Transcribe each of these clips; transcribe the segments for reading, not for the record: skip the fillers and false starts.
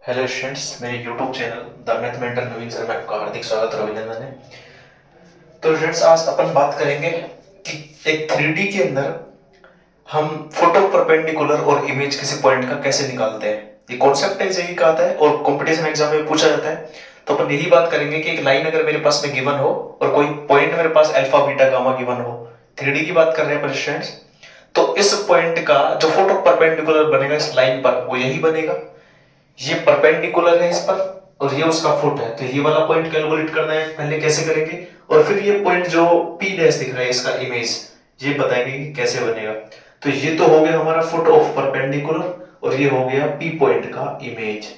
Hello students, मेरे YouTube channel the mathematical Naveen sir में आपका हार्दिक स्वागत और अभिनंदन है। तो स्टूडेंट्स, आज अपन बात करेंगे कि एक 3D के अंदर हम फोटो परपेंडिकुलर और इमेज किसी पॉइंट का कैसे निकालते हैं। ये कॉन्सेप्ट है, जेईई का आता है और कंपटीशन एग्जाम में पूछा जाता है। तो अपन यही बात करेंगे कि एक लाइन अगर मेरे पास में गिवन हो और कोई पॉइंट मेरे पास अल्फा बीटा गामा गिवन हो, 3D की बात कर रहे हैं स्टूडेंट्स, तो इस पॉइंट का जो फोटो परपेंडिकुलर बनेगा इस लाइन पर वो यही बनेगा। ये परपेंडिकुलर है इस पर और ये उसका फुट है, तो ये वाला पॉइंट कैलकुलेट करना है। पहले कैसे करेंगे और फिर ये पॉइंट जो P डैश दिख रहा है इसका इमेज, ये बताएंगे कि कैसे बनेगा। तो ये तो हो गया हमारा फुट ऑफ परपेंडिकुलर और ये हो गया P पॉइंट का इमेज।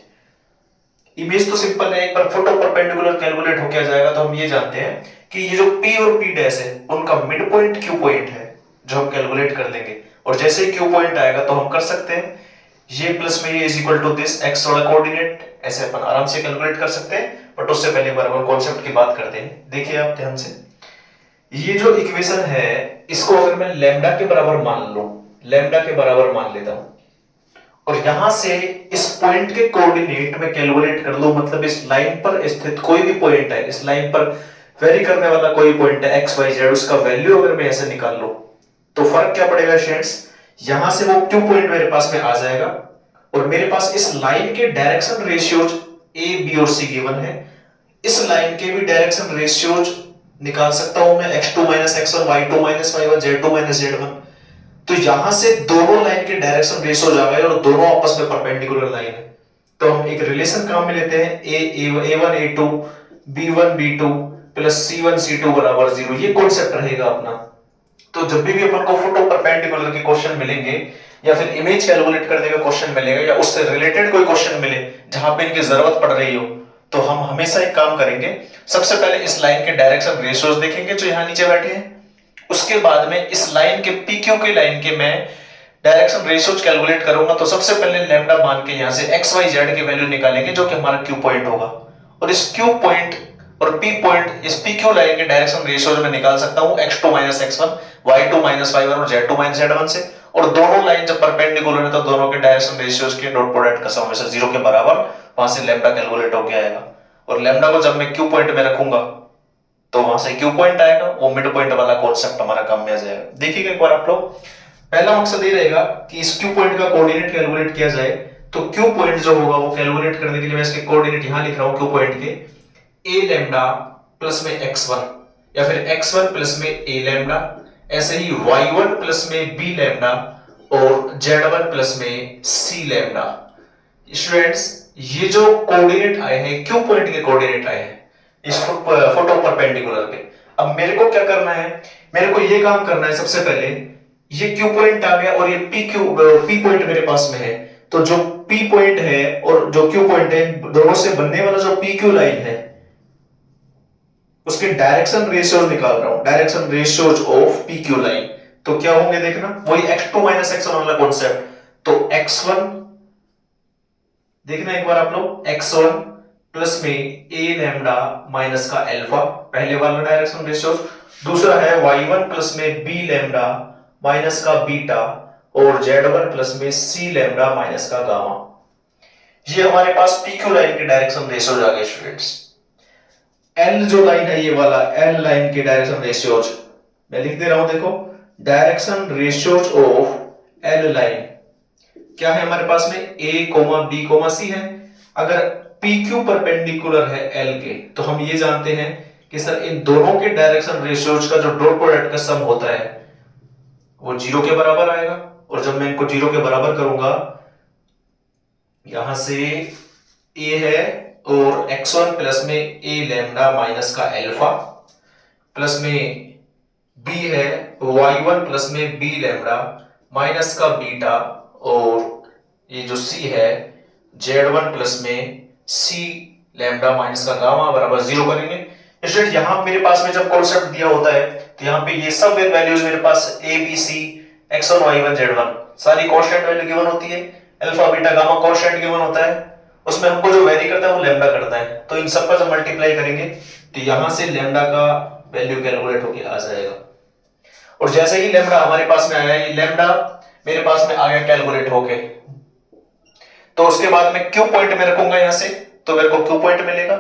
इमेज तो सिंपल है, एक बार फुट ऑफ परपेंडिकुलर कैलकुलेट हो क्या जाएगा तो हम ये जानते हैं कि ये जो P और P डैश है उनका मिड पॉइंट Q पॉइंट है जो हम कैलकुलेट कर लेंगे। और जैसे ही Q पॉइंट आएगा तो हम कर सकते हैं ये प्लस में ये is equal to this x वाला कोऑर्डिनेट, ऐसे अपन आराम से कैलकुलेट कर सकते हैं। बट उससे पहले एक बार अपन कॉन्सेप्ट की बात करते हैं। देखिए आप ध्यान से, ये जो इक्वेशन है इसको अगर मैं लैम्डा के बराबर मान लूं, लैम्डा के बराबर मान लेता हूं और यहां से इस पॉइंट के कोऑर्डिनेट में कैलकुलेट कर लो, मतलब इस लाइन पर स्थित कोई भी पॉइंट है, इस लाइन पर वेरी करने वाला कोई पॉइंट है एक्स वाई जेड, उसका वैल्यू अगर मैं ऐसे निकाल लो तो फर्क क्या पड़ेगा स्टूडेंट्स, यहां से वो क्यू पॉइंट मेरे पास में आ जाएगा और मेरे पास इस लाइन के डायरेक्शन रेशियोज ए बी और सी गिवन है। इस लाइन के भी डायरेक्शन रेशियोज निकाल सकता हूं मैं, x2 minus x1, y2 minus y1, z2 minus z1। तो यहां से दोनों लाइन के डायरेक्शन रेशियोज आ गए और दोनों आपस में परपेंडिकुलर लाइन है। तो हम एक रिलेशन काम में लेते हैं a1 a2 b1 b2 plus c1 c2 बराबर 0। ये कॉन्सेप्ट रहेगा अपना। तो जब भी अपन को फोटो परपेंडिकुलर के क्वेश्चन मिलेंगे या फिर इमेज कैलकुलेट करने का क्वेश्चन मिलेगा या उससे रिलेटेड कोई क्वेश्चन मिले जहां पे इनकी जरूरत पड़ रही हो, तो हम हमेशा एक काम करेंगे, सबसे पहले इस लाइन के डायरेक्शन रेशियोज देखेंगे जो यहां नीचे बैठे हैं। उसके बाद में इस लाइन के PQ के लाइन के मैं डायरेक्शन रेशियोज कैलकुलेट करूंगा। तो सबसे पहले लैम्डा मान के यहां से एक्स वाई जेड के वैल्यू निकालेंगे जो कि हमारा क्यू पॉइंट होगा। और इस क्यू पॉइंट और पी पॉइंट, इस PQ लाइन के डायरेक्शन रेशियोज में निकाल सकता हूं x2 minus x1, y2 minus y1 और z2 माइनस z1 से। और दोनों लाइन जब परपेंडिकुलर है तो दोनों के डायरेक्शन रेशियोज के डॉट प्रोडक्ट का सम हमेशा 0 के बराबर, वहां से लैम्डा कैलकुलेट होके आएगा। और लैम्डा को जब मैं क्यू पॉइंट में रखूंगा तो वहां से क्यू पॉइंट आएगा, वो मिड पॉइंट वाला कॉन्सेप्ट हमारा काम में आ जाएगा। देखिएगा एक बार आप लोग, पहला मकसद ये रहेगा कि इस क्यू पॉइंट का कोऑर्डिनेट कैलकुलेट किया जाए। तो क्यू पॉइंट जो होगा वो कैलकुलेट करने के लिए मैं इसके कोऑर्डिनेट यहां लिख रहा हूं, क्यू पॉइंट के a लैम्डा प्लस में x1 या फिर x1 प्लस में a लैम्डा, ऐसे ही y1 प्लस में b लैम्डा और z1 प्लस में c लैम्डा। स्टूडेंट्स, ये जो कोऑर्डिनेट आए हैं क्यू पॉइंट के कोऑर्डिनेट आए हैं इस फोटो परपेंडिकुलर पे। अब मेरे को क्या करना है, मेरे को ये काम करना है, सबसे पहले ये क्यू पॉइंट आ गया और ये पी पॉइंट मेरे पास में है। तो जो पी पॉइंट है और जो क्यू पॉइंट है, दोनों से बनने वाला जो पी क्यू लाइन है उसके डायरेक्शन रेशियोज निकाल रहा हूं, direction ratios of P Q line. तो क्या होंगे देखना, वही x2 माइनस x1 वाला कॉन्सेप्ट। तो x1 देखना एक बार आप लोग, x1 प्लस में a लैम्डा माइनस का अल्फा, पहले वाला डायरेक्शन रेशियो। दूसरा है y1 प्लस में b लैम्डा माइनस का बीटा और z1 प्लस में c लैम्डा माइनस का गामा। ये हमारे पास pq लाइन के डायरेक्शन रेशियोज आ गए स्टूडेंट्स। l जो लाइन है ये वाला l लाइन के डायरेक्शन रेशियोज मैं लिख दे रहा हूं, देखो direction ratios of l line क्या है हमारे पास में, a, b, c है। अगर PQ परपेंडिकुलर है L के तो हम ये जानते हैं कि सर इन दोनों के डायरेक्शन रेशियोज का जो डॉट प्रोडक्ट का सम होता है वो 0 के बराबर आएगा। और जब मैं इनको 0 के बराबर करूंगा, यहां से a है और x1 प्लस में a लैम्डा माइनस का अल्फा प्लस में b है y1 प्लस में b लैम्डा माइनस का बीटा और ये जो c है z1 प्लस में c लैम्डा माइनस का गामा बराबर 0 करेंगे। स्टूडेंट यहां मेरे पास में जब कॉन्सेप्ट दिया होता है तो यहां पे ये सब वैल्यूज मेरे पास a b c x1 y1 z1 सारी कांस्टेंट वैल्यू गिवन होती है, alpha beta gamma constant given होता है, उसमें हमको जो वेरी करता है वो लैम्डा करता है। तो इन सब का जब मल्टीप्लाई करेंगे तो यहां से लैम्डा का वैल्यू कैलकुलेट होके आ जाएगा। और जैसे ही लैम्डा हमारे पास में आया, ये लैम्डा मेरे पास में आ गया कैलकुलेट होके, तो उसके बाद में क्यू पॉइंट में रखूंगा यहां से, तो मेरे को क्यू पॉइंट मिलेगा।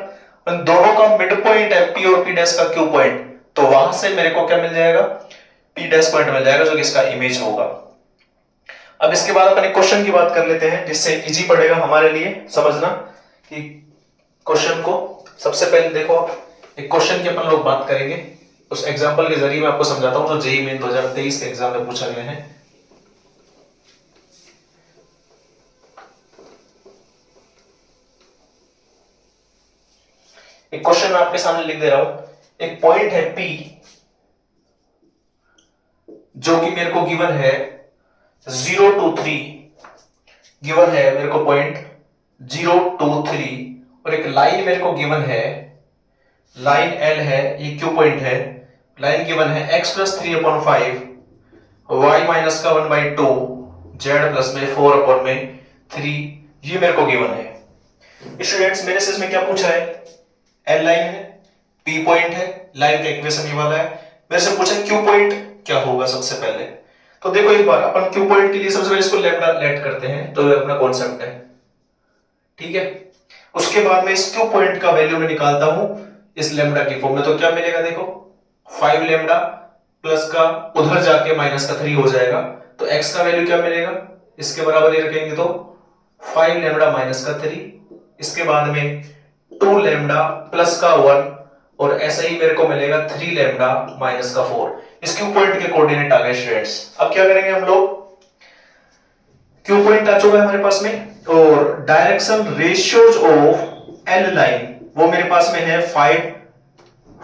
उन दोनों का मिड पॉइंट है पी और पी डैश का क्यू पॉइंट, तो वहां से मेरे को क्या मिल जाएगा, पी डैश पॉइंट मिल जाएगा जो कि इसका इमेज होगा। अब इसके बाद अपन एक क्वेश्चन की बात कर लेते हैं जिससे इजी पड़ेगा हमारे लिए समझना कि क्वेश्चन को। सबसे पहले देखो आप एक क्वेश्चन की अपन लोग बात करेंगे, उस एग्जांपल के जरिए मैं आपको समझाता हूं जो जेईई मेन 2023 के एग्जाम में पूछा गया है। एक क्वेश्चन मैं आपके सामने लिख दे रहा हूं। एक पॉइंट है P जो कि मेरे को गिवन है 0 to 3, गिवन है मेरे को पॉइंट 0 to 3, और एक लाइन मेरे को गिवन है, लाइन L है, ये क्यू पॉइंट है, लाइन गिवन है x + 3/5 y - का 1/2 z प्लस में 4/3, ये मेरे को गिवन है। स्टूडेंट्स मेरे से इसमें क्या पूछा है, L लाइन है, P पॉइंट है, लाइन का इक्वेशन ये वाला है, मेरे से पूछा Q पॉइंट क्या होगा सबसे पहले। तो देखो एक बार अपन Q पॉइंट के लिए सबसे पहले इसको लैम्डा लेट करते हैं, तो ये अपना कॉन्सेप्ट है, ठीक है। उसके बाद में इस Q पॉइंट का वैल्यू मैं निकालता हूं इस लैम्डा की फॉर्म में, तो क्या मिलेगा देखो 5 लैम्डा प्लस का उधर जाके माइनस का 3 हो जाएगा, तो x का वैल्यू क्या मिलेगा, इसके बराबर ही रखेंगे तो 5 लैम्डा माइनस का 3, इसके बाद में 2 लैम्डा प्लस का 1, और ऐसे ही मेरे को मिलेगा 3 लैम्डा माइनस का 4। इस क्यू पॉइंट के कोऑर्डिनेट आ गए स्टूडेंट्स। अब क्या करेंगे हम लोग, क्यू पॉइंट आ चुका है हमारे पास में, और direction ratios of L line वो मेरे पास में है 5,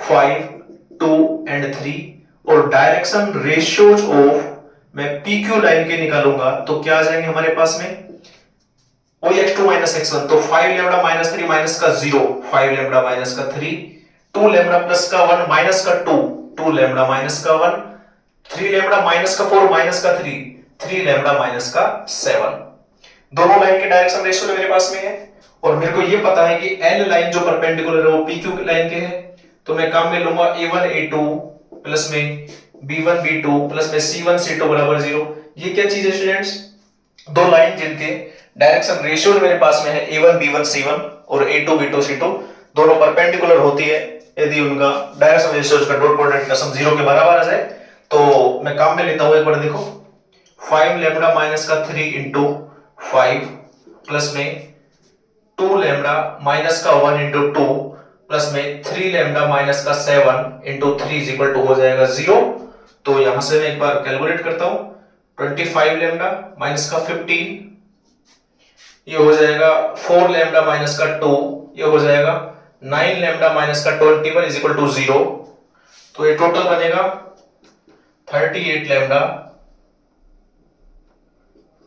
5, 2 एंड 3, और डायरेक्शन रेशियोज ऑफ मैं पी क्यू लाइन के निकालूंगा तो क्या आ जाएंगे हमारे पास में, वही x2 - x1, तो 5 लैम्डा माइनस 3 माइनस का 0, 5 लैम्डा माइनस का 3, 2 लैम्डा प्लस का 1 माइनस का 2, 2 लैम्डा माइनस का 1, 3 लैम्डा माइनस का 4 माइनस का 3, 3 लैम्डा माइनस का 7। दोनों लाइन के डायरेक्शन रेशियो मेरे पास में है, और मेरे को ये पता है कि L लाइन जो परपेंडिकुलर है वो PQ लाइन के है, तो मैं काम में लूंगा A1 A2 प्लस में B1 B2 प्लस में C1 C2 बराबर 0। ये क्या चीज है स्टूडेंट्स, दो लाइन जिनके डायरेक्शन रेशियो मेरे पास में है A1 B1 C1 और A2 B2 C2, दोनों परपेंडिकुलर होती है यदि उनका डायरेक्शन रेशियो का डॉट प्रोडक्ट का सम 0 के बराबर आ जाए, तो मैं काम में लेता हूं एक बार देखो 5 लैम्डा माइनस का 3 इंटू 5 प्लस में 2 लैम्डा माइनस का 1 इंटू 2 प्लस में 3 लैम्डा माइनस का 7 इंटू 3 इज इक्वल टू हो जाएगा 0। तो यहां से मैं एक बार कैलकुलेट करता हूं, 25 लैम्डा माइनस का 15, ये हो जाएगा 4 लैम्डा माइनस का 2, ये हो जाएगा 9 लैम्डा माइनस का 21 इज इक्वल टू 0। तो ये टोटल बनेगा 38 lambda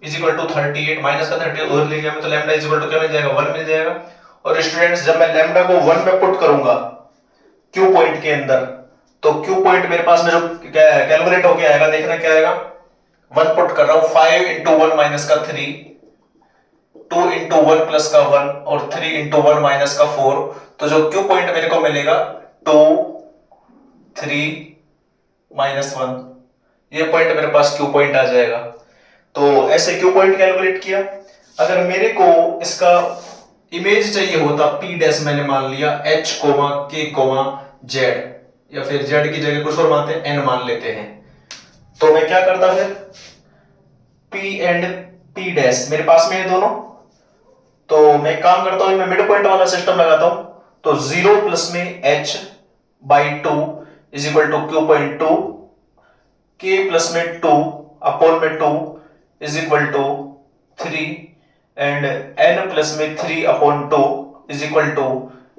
is equal to 38 minus का 30 उधर ले गया मैं, तो लैम्डा इज इक्वल टू क्या मिल जाएगा 1 मिल जाएगा। और स्टूडेंट्स जब मैं लैम्डा को 1 में पुट करूंगा क्यू पॉइंट के अंदर, तो क्यू पॉइंट मेरे पास में जो कैलकुलेट होके आएगा, देखना क्या आएगा, 1 पुट कर रहा हूं 5 इंटू 1 माइनस का 3, 2 इंटू 1 प्लस का 1 और 3 इंटू 1 माइनस का 4, तो जो क्यू पॉइंट मेरे को मिलेगा 2 3 माइनस 1, ये पॉइंट मेरे पास क्यू पॉइंट आ जाएगा। तो ऐसे क्यू पॉइंट कैलकुलेट किया। अगर मेरे को इसका इमेज चाहिए होता P डैश, मैंने मान लिया H, K, Z, या फिर Z की जगह कुछ और मानते हैं N मान लेते हैं, तो मैं क्या करता फिर P एंड P डैश मेरे पास में है दोनों, तो मैं काम करता हूं मैं मिड पॉइंट वाला सिस्टम लगाता हूं, तो 0 प्लस में H by 2 is equal to Q point 2, K plus में 2 अपॉन में 2 is equal to 3 and N plus में 3 अपॉन 2 इज इक्वल टू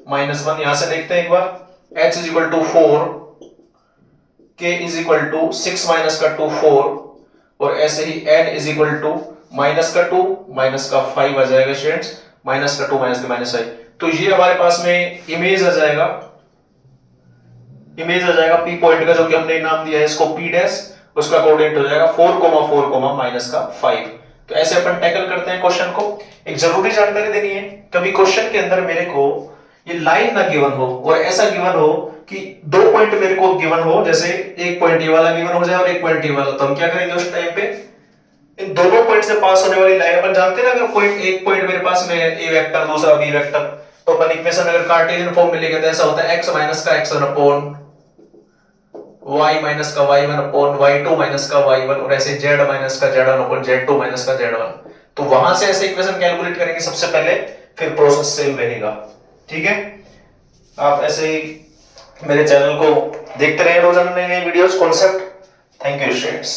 -1। यहां से देखते हैं एक बार, H is equal to 4, K is equal to 6 minus का 2 4, और ऐसे ही N is equal to minus का 2 माइनस का 5 आ जाएगा स्टूडेंट्स, माइनस का 2 माइनस का -5। तो ये हमारे पास में इमेज आ जाएगा, इमेज आ जाएगा P पॉइंट का, जो कि हमने नाम दिया है इसको P डैश, उसका कोऑर्डिनेट हो जाएगा 4,4, माइनस का 5। तो ऐसे अपन टैकल करते हैं क्वेश्चन को। एक जरूरी जानकारी देनी है, कभी क्वेश्चन के अंदर मेरे को ये लाइन ना गिवन हो और ऐसा गिवन हो कि 2 पॉइंट मेरे को गिवन हो, जैसे एक पॉइंट ये वाला गिवन हो जाए और एक पॉइंट ये वाला, तो हम क्या करेंगे उस टाइम पे, इन दोनों पॉइंट से पास होने वाली लाइन अपन जानते हैं ना, अगर पॉइंट एक पॉइंट मेरे पास में ए वेक्टर दूसरा बी वेक्टर, तो अपन इक्वेशन अगर कार्टेशियन फॉर्म में लिखे तो ऐसा होता है x माइनस का x1 अपॉन y माइनस का y1 अपॉन y2 माइनस का y1 और ऐसे z माइनस का z1 अपॉन z2 माइनस का z1। तो वहां से ऐसे इक्वेशन कैलकुलेट करेंगे सबसे पहले, फिर प्रोसेस सेम रहेगा। ठीक है, आप ऐसे ही मेरे चैनल को देखते रहे रोजाना नई नई videos concept. Thank you students.